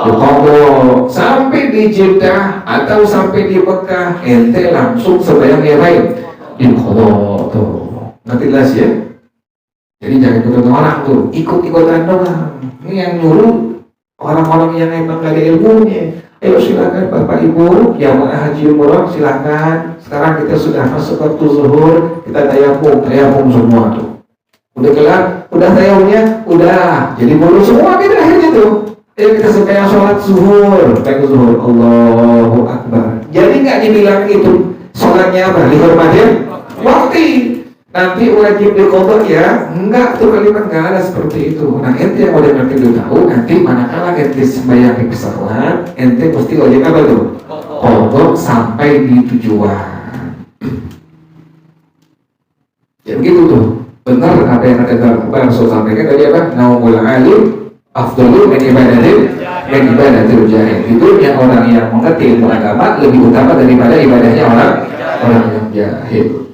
Qadha. Sampai di Jeddah atau sampai di Mekah, ente langsung sembahyang diapain? Di qadha tuh. Nanti jelas ya. Jadi jangan ikutan orang tuh, ikut-ikutan doang. Ini yang nyuruh orang-orang yang emang gak ada ilmunya. Ayo silakan Bapak Ibu yang mau haji umrah silakan. Sekarang kita sudah masuk waktu zuhur, kita tayamum semua tuh. Udah kelar, udah tayamumnya, udah. Jadi boleh semua kita akhirnya tuh. Ayo kita supaya sholat zuhur, zuhur, Allahu Akbar. Jadi nggak dibilang itu sholatnya apa? Dihormatin waktu. Nanti wajib diqadha ya? Enggak, tuh kalimat nggak ada seperti itu. Nah ente yang udah ngerti udah tahu, nanti manakala ente sembahyang di pesawat, ente pasti wajib apa tuh? Qadha sampai di tujuan. Ya begitu tuh. Benar apa yang ada Rasul sampaikan tadi apa? Naumul alim afdalu min ibadatil jahil. Itu yang orang yang mengerti ilmu agama lebih utama daripada ibadahnya orang yang jahil.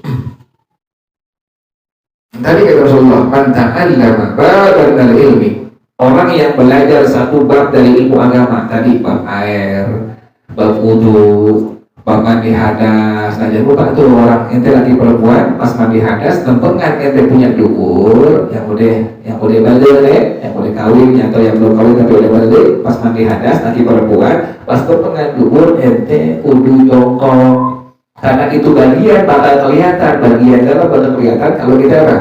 Tadi kata Rasulullah, man ta'allama baban dari ilmi, orang yang belajar satu bab dari ilmu agama, tadi bab air, bab wudu, bab mandi hadas. Nah jangan lupa tuh orang ente lagi perempuan pas mandi hadas, tempengan ente punya dukur, yang udah balik, yang udah kawin atau yang belum kawin tapi udah balik, pas mandi hadas lagi perempuan, pas tempengan dukur ente kudu jongkok. Karena itu bagian bakal kelihatan, bagian dalam bakal kelihatan kalau kita apa?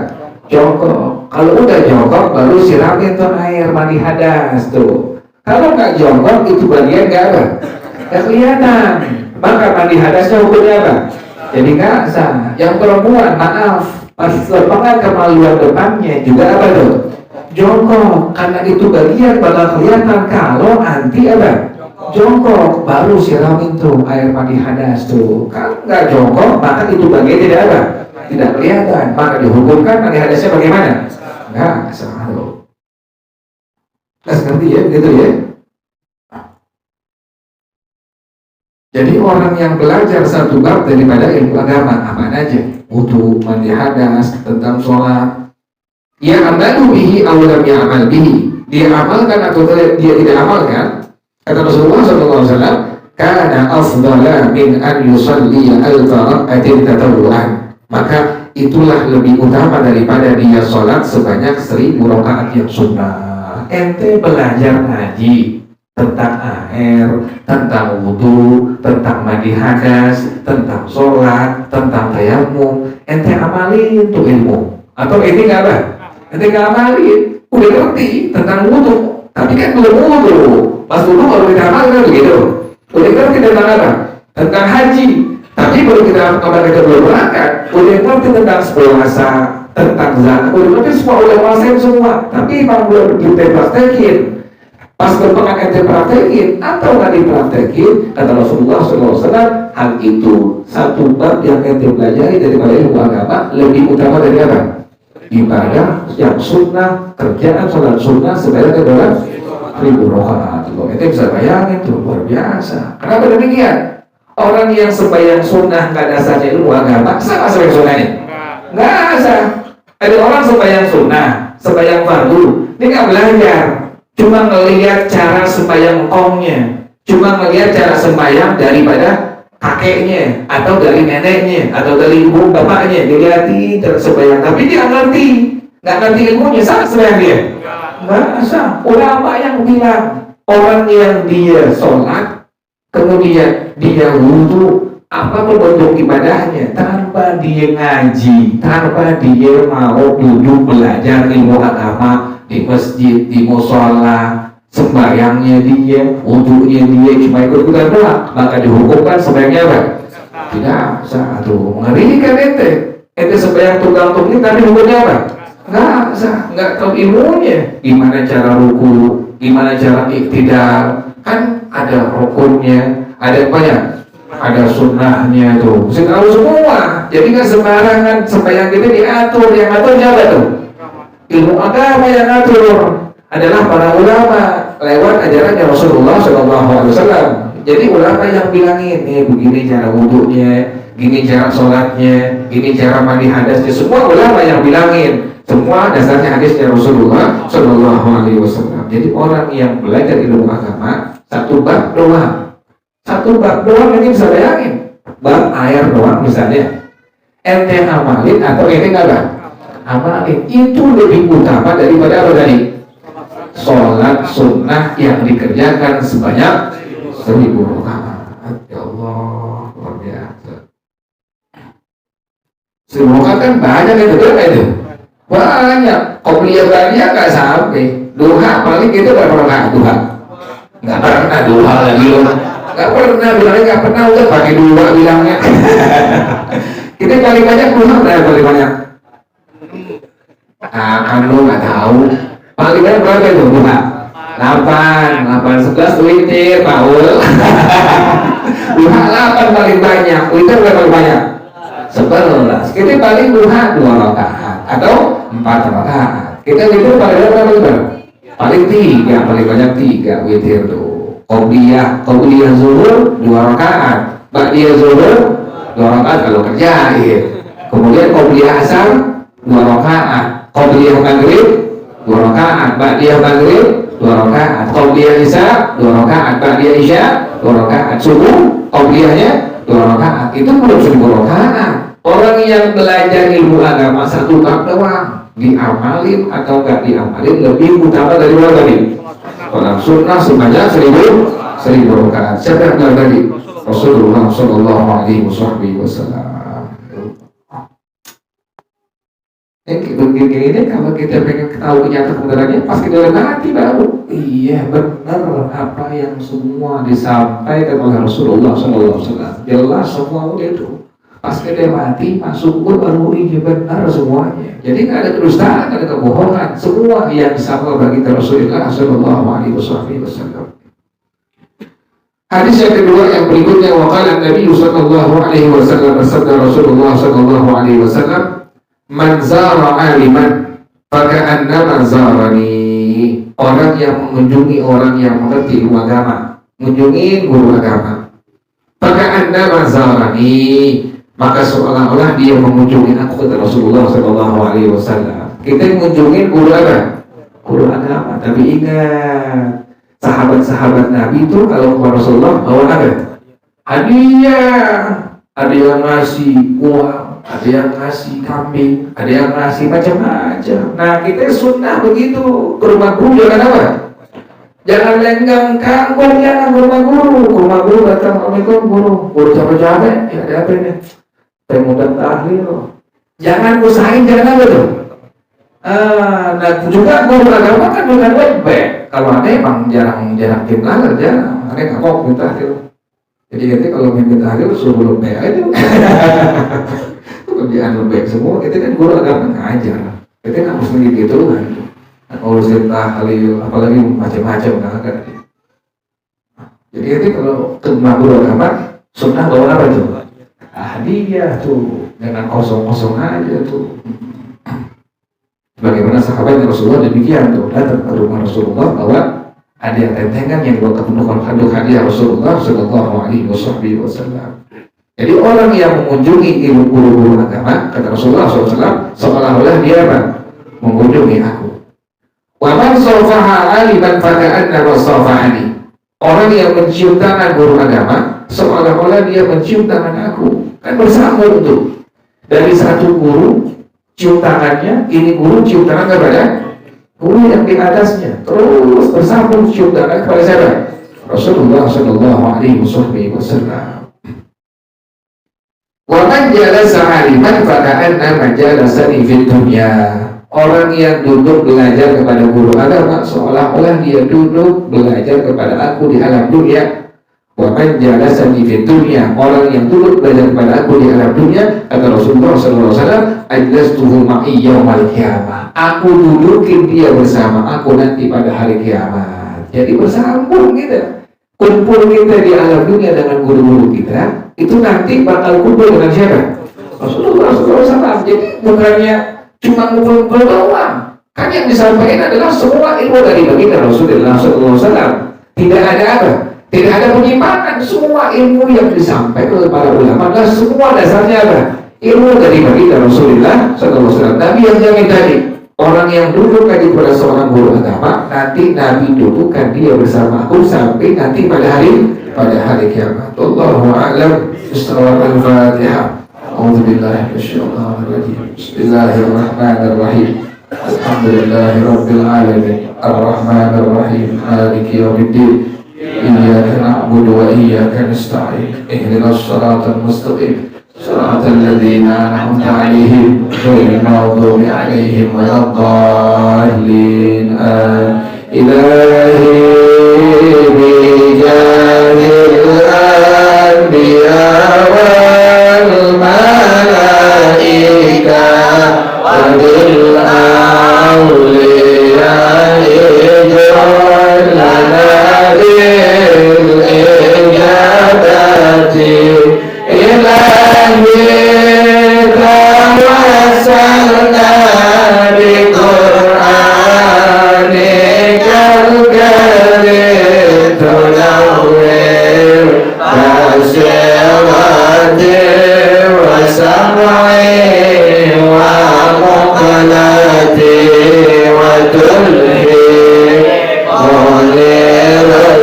Jongkok. Kalau udah jongkok baru siramin tuh air mandi hadas tuh. Kalau nggak jongkok itu bagian nggak apa? Nggak kelihatan. Maka mandi hadasnya hukumnya apa? Jadi nggak sah. Yang perempuan maaf, pas lepas kemaluan depannya juga apa tuh? Jongkok. Karena itu bagian bakal kelihatan kalau anti apa? Jongkok baru siramin tuh air mandi hadas tuh. Kalau nggak jongkok maka itu bagian tidak apa? Tidak kelihatan. Maka dihukumkan mandi hadasnya bagaimana? Nggak sah tuh. Ngerti ya, gitu ya. Jadi orang yang belajar satu bab daripada ilmu agama apa aja, wudu, mandi hadas, tentang sholat, ya amalu bihi awalam ya amal bihi, dia amalkan atau dia tidak amalkan. Kata Rasulullah SAW, kana afdala min an yusalliya al-fara'atin tatawu'an. Maka itulah lebih utama daripada dia sholat sebanyak 1000 rakaat yang sunnah. Ente belajar ngaji tentang air, tentang wudu, tentang mandi hadas, tentang sholat, tentang tayamum. Ente amalin tuh ilmu. Atau ente nggak apa? Ente nggak amalin. Udah ngerti tentang wudu, tapi kan belum wudu. Pas wudu baru kita amalin begitu. Udah ngerti tentang apa? Tentang haji. Tapi baru kita belum berangkat. Udah ngerti tentang puasa, tentang zakat. Udah ngerti semua udah kuasain semua. Tapi emang belum kita praktekin. Pas berpengen ente praktekin atau nggak dipraktekin, kata Rasulullah SAW, hal itu satu bab yang ente pelajari daripada ilmu agama lebih utama dari apa? Ibadah yang sunnah, kerjaan sholat sunnah sebanyak adalah 1000 rakaat. Ente bisa bayangin tuh, luar biasa. Kenapa demikian? Orang yang sembahyang sunnah nggak dasarnya ilmu agama, sama sembahyang sunnahnya? Nggak sah. Ada orang sembahyang sunnah, sembahyang fardu, dia nggak belajar. Cuma ngelihat cara sembahyang kongnya, cuma ngelihat cara sembahyang daripada kakeknya, atau dari neneknya, atau dari ibu bapaknya, dilihatin cara sembahyang, tapi dia nggak ngerti ilmunya, salah sembahyang dia? Nggak sah. Ulama yang bilang, orang yang dia sholat, kemudian dia wudu, apapun bentuk ibadahnya, tanpa dia ngaji, tanpa dia mau duduk belajar ilmu agama, di masjid, di musola, sembahyangnya dia, wudunya dia cuma ikut-ikutan doang, maka dihukumkan sembahyangnya apa? Tidak sah. Tuh mengerikan ente sembahyang tunggal-tunggal tapi hukumnya apa? Nggak sah, nggak tahu ilmunya. Gimana cara ruku, gimana cara iktidal, kan ada rukunnya, ada apa ya? Ada sunnahnya tuh, mesti tahu semua. Jadi nggak sembarangan sembahyang kita diatur, yang aturnya apa tuh? Ilmu agama yang ngatur adalah para ulama lewat ajarannya Rasulullah SAW. Jadi ulama yang bilangin, begini cara wudhunya, gini cara sholatnya, gini cara mandi hadasnya, semua ulama yang bilangin. Semua dasarnya hadisnya Rasulullah SAW. Jadi orang yang belajar ilmu agama satu bab doang ini bisa bayangin. Bab air doang misalnya, ente amalin atau ente nggak bang? Amalin itu lebih utama daripada apa tadi? Sholat sunnah yang dikerjakan sebanyak 1000 rakaat. Ya Allah, luar biasa. 1000 rakaat kan banyak itu, berapa itu? Banyak. Qobliyah ba'diyah nggak sampai. Duha paling kita berapa rakaat duha? Nggak pernah duha lagi loh. Nggak pernah, bilangnya nggak pernah, udah pakai dua bilangnya. Kita paling banyak duha berapa paling banyak? Kan lu nggak tahu. Paling banyak berapa itu duha? 8, 11 witir, Paul. Duha 8 paling banyak, witir berapa paling banyak? 11. Kita paling duha 2 rakaat atau 4 rakaat. Kita witir paling berapa witir? Paling 3, paling banyak 3 witir tuh. Qobliyah zuhur 2 rakaat, ba'diyah zuhur 2 rakaat kalau kerjain. Kemudian qobliyah asar 2 rakaat, qobliyah maghrib 2 rakaat, ba'diyah maghrib 2 rakaat, qobliyah isya 2 rakaat, ba'diyah isya 2 rakaat, subuh qobliyahnya 2 rakaat. Itu belum 1000 rakaat. Orang yang belajar ilmu agama satu bab doang, diamalin atau nggak diamalin lebih utama dari apa tadi? Sholat sunnah sebanyak 1000 rakaat. Siapa yang bilang tadi? Rasulullah Shallallahu Alaihi Wasallam. Begini deh, kalau kita pengen tahu kenyataan kebenarannya pas kita udah mati baru iya benar apa yang semua disampaikan oleh Rasulullah Shallallahu Alaihi Wasallam. Jelas semua udah itu. Pas kita mati masuk kubur baru iya benar semuanya. Jadi nggak ada kedustaan, nggak ada kebohongan. Semua yang disampaikan bagi Rasulullah Shallallahu Alaihi Wasallam. Hadis yang kedua yang berikutnya, waqala Nabi Sallallahu Alaihi Wasallam, bersabda Rasulullah Sallallahu Alaihi Wasallam, man zara aliman faka'annama zarani. Orang yang mengunjungi orang yang mengerti ilmu agama, mengunjungi guru agama, faka'annama zarani, maka seolah-olah dia mengunjungi aku, kata Rasulullah Sallallahu Alaihi Wasallam. Kita mengunjungi guru apa? Guru agama. Tapi ingat, sahabat-sahabat Nabi itu kalau kepada Rasulullah bawa apa? Hadiah. Ada yang ngasih uang, ada yang ngasih kambing, ada yang ngasih macam-macam. Nah kita sunnah begitu. Ke rumah guru jangan apa? Jangan lenggang kangkung, jangan ke rumah guru. Ke rumah guru datang, Assalamualaikum guru. Guru capek-capek, ya ada apa ini? Saya mudah tahlil. Jangan usahain, jangan apa tuh? Nah juga guru agama kan bukan webback. Kalau ada emang jarang tim belajar, jarang. Ada nggak mau minta tahlil. Jadi kita kalau minta tahlil suruh belum PA itu. Kerjaan lebih semua. Kita kan guru agama ngajar. Kita nggak mesti gitu kan. Urusin tahlil, apalagi macam-macam nggak ada. Jadi kita kalau ke guru agama sunnah bawa apa tuh? Hadiah tuh, jangan kosong-kosong aja tuh. Bagaimana sahabat Rasulullah demikian tuh, datang ke rumah Rasulullah bawa hadiah tentengan yang dibawa kepenuhan handuk hadiah Rasulullah Sallallahu Alaihi Wasallam. Jadi orang yang mengunjungi ilmu guru-guru agama, kata Rasulullah SAW, seolah-olah dia apa? Mengunjungi aku. Wa man safaha aliman faka'anna wasafa'ani. Orang yang mencium tangan guru agama, seolah-olah dia mencium tangan aku. Kan bersambung tuh. Dari satu guru cium tangannya, ini guru cium tangan kepada guru yang di atasnya, terus bersambung cium tangan kepada siapa? Rasulullah Sallallahu Alaihi Wasallam. Wa man jalasa aliman faka'annama jalasani fid dunya. Orang yang duduk belajar kepada guru agama seolah-olah dia duduk belajar kepada aku di alam dunia. Wa man jalasani fid dunya. Orang yang duduk belajar kepada aku di alam dunia, kata Rasulullah sallallahu alaihi wasallam, ajlastuhu ma'i yaumal qiyamah. Aku dudukin dia bersama aku nanti pada hari kiamat. Jadi bersambung kita. Kumpul kita di alam dunia dengan guru-guru kita, itu nanti bakal kumpul dengan siapa? Rasulullah sallallahu alaihi wasallam. Jadi bukannya cuma ngumpul-ngumpul doang. Kan yang disampaikan adalah semua ilmu dari baginda Rasulullah sallallahu alaihi wasallam. Tidak ada apa? Tidak ada penyimpangan. Semua ilmu yang disampaikan oleh para ulama adalah semua dasarnya apa? Ilmu dari baginda Rasulullah sallallahu alaihi wasallam. Nabi yang jamin tadi, orang yang duduk tadi pada seorang guru agama, nanti Nabi dudukkan dia bersama aku sampai nanti pada hari kiamat. Allahu a'lam. Bismillahirrahmanirrahim. أعوذ بالله من الشيطان الرجيم. بسم الله الرحمن الرحيم. الحمد لله رب العالمين الرحمن الرحيم مالك يوم الدين إياك نعبد وإياك نستعين اهدنا الصراط المستقيم صراط الذين أنعمت عليهم غير المغضوب عليهم ولا الضالين إلهي بجاه الأنبياء والملائكة وبالأولياء اجعل لنا بالإجابة إلهي توسلنا بقرآنك الكريم تنور بصيرتي وسمعي ومقلتي وتلهمني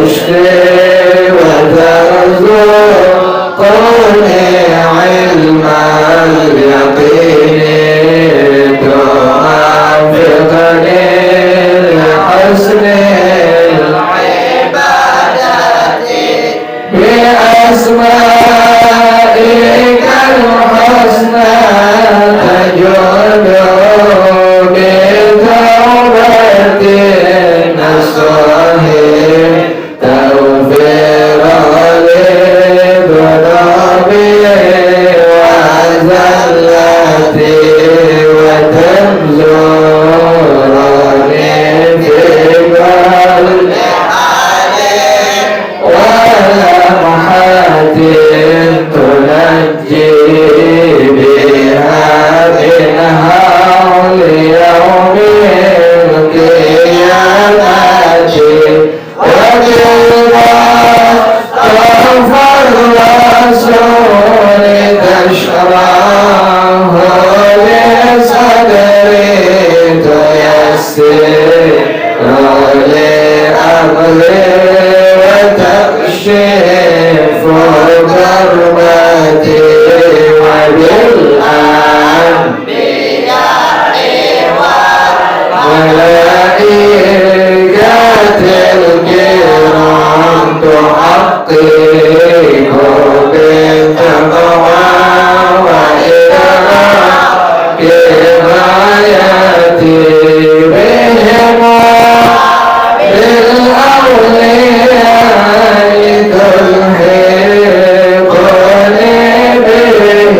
رشدي وترزقني علم اليقين توفقني لحسن العبادة بأسماء لأمري وتكشف كربتي وبالملائكة الكرام تحقق بالتقوى وإدراك غايتي بهم بالأولياء تلحقني بهم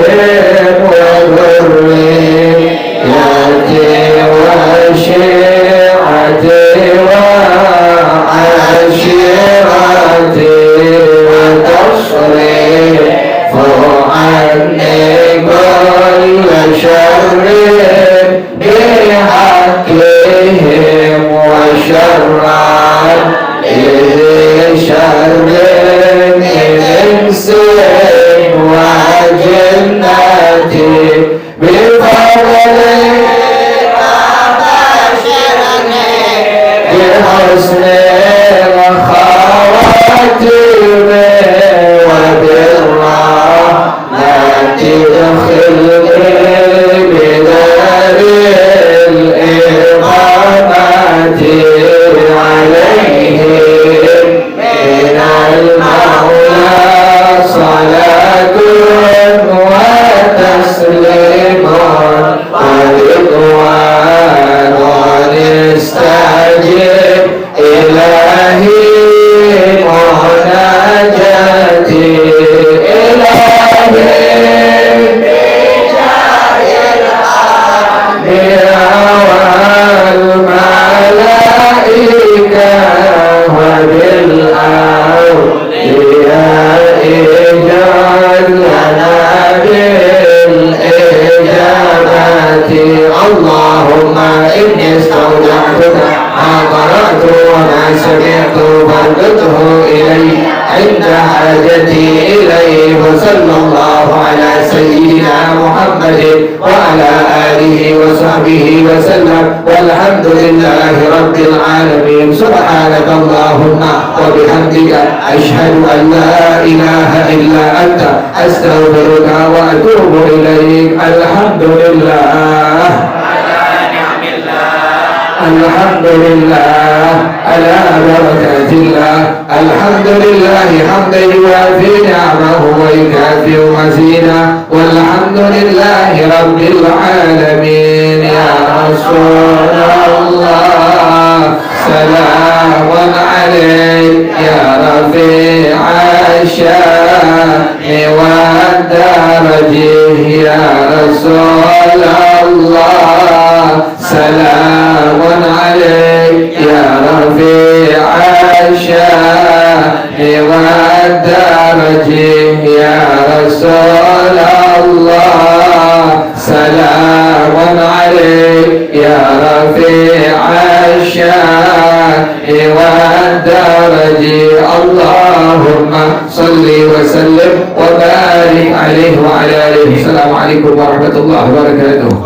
وذريتي وشيعتي وعشيرتي وتصرف عني كل شر بحقهم وشرا شر الإنس وجنتي بفضلك بحسن خواتم وبالرحمة ادخلني بدار الإقامة عليهم من المولى صلاة وتسليم ورضوان استجب إلهي مناجاتي إلهي والملائكة وبالأولياء اجعل لنا بالإجابة اللهم إني استودعتك ما قرأت وما سمعت فردته إلي عند حاجتي إليه وصلى الله على سيدنا محمد وعلى آله وصحبه وسلم والحمد لله رب العالمين سبحانك اللهم وبحمدك أشهد أن لا إله إلا أنت أستغفرك وأتوب إليك الحمد لله الحمد لله على بركات الله الحمد لله حمدا يوافي نعمه ويكافئ مزيدا والحمد لله رب العالمين يا رسول الله سلام عليك يا رفيع الشان والدرج يا رسول الله سلام عليك يا رفيع الشان والدرج يا رسول الله سلام عليك يا رفيع الشان والدرج اللهم صل وسلم وبارك عليه وعلى آله السلام عليكم ورحمة الله وبركاته.